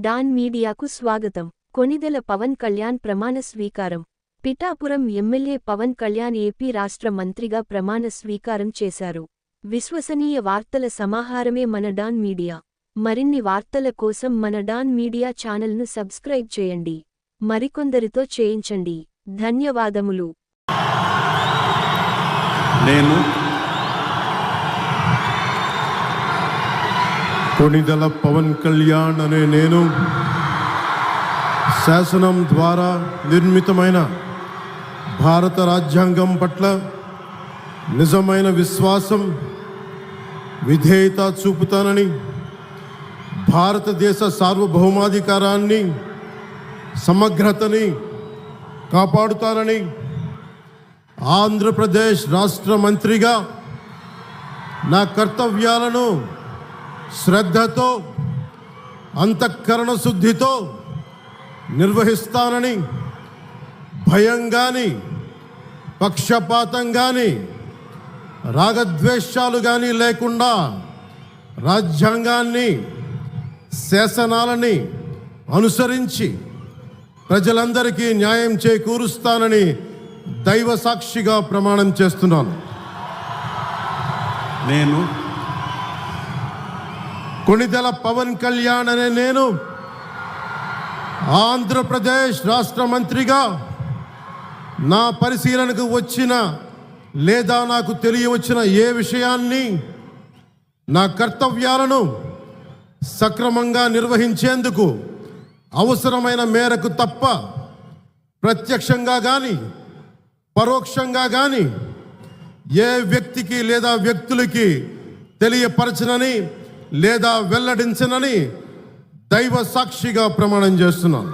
Don మీడియాకు స్వాగతం. కొణిదెల పవన్ కళ్యాణ్ ప్రమాణ స్వీకారం. పిఠాపురం ఎమ్మెల్యే పవన్ కళ్యాణ్ ఏపీ రాష్ట్ర మంత్రిగా ప్రమాణ స్వీకారం చేశారు. విశ్వసనీయ వార్తల సమాహారమే మన డాన్ మీడియా. మరిన్ని వార్తల కోసం మన డాన్ మీడియా ఛానల్ను సబ్స్క్రైబ్ చేయండి. మరికొందరితో చేయించండి. ధన్యవాదములు. నేను కొణిదెల పవన్ కళ్యాణ్ అనే నేను శాసనం ద్వారా నిర్మితమైన భారత రాజ్యాంగం పట్ల నిజమైన విశ్వాసం, విధేయత చూపుతానని, భారతదేశ సార్వభౌమాధికారాన్ని, సమగ్రతని కాపాడుతానని, ఆంధ్రప్రదేశ్ రాష్ట్ర మంత్రిగా నా కర్తవ్యాలను శ్రద్ధతో, అంతఃకరణ శుద్ధితో నిర్వహిస్తానని, భయం గాని, పక్షపాతం గాని, రాగద్వేషాలు గాని లేకుండా రాజ్యాంగాన్ని, శాసనాలని అనుసరించి ప్రజలందరికీ న్యాయం చేకూరుస్తానని దైవ సాక్షిగా ప్రమాణం చేస్తున్నాను. నేను కొణిదెల పవన్ కళ్యాణ్ అనే నేను ఆంధ్రప్రదేశ్ రాష్ట్ర మంత్రిగా నా పరిశీలనకు వచ్చిన లేదా నాకు తెలియవచ్చిన ఏ విషయాన్ని, నా కర్తవ్యాలను సక్రమంగా నిర్వహించేందుకు అవసరమైన మేరకు తప్ప ప్రత్యక్షంగా కానీ పరోక్షంగా కానీ ఏ వ్యక్తికి లేదా వ్యక్తులకి తెలియపరచనని లేదా వెల్లడించనని దైవ సాక్షిగా ప్రమాణం చేస్తున్నాను.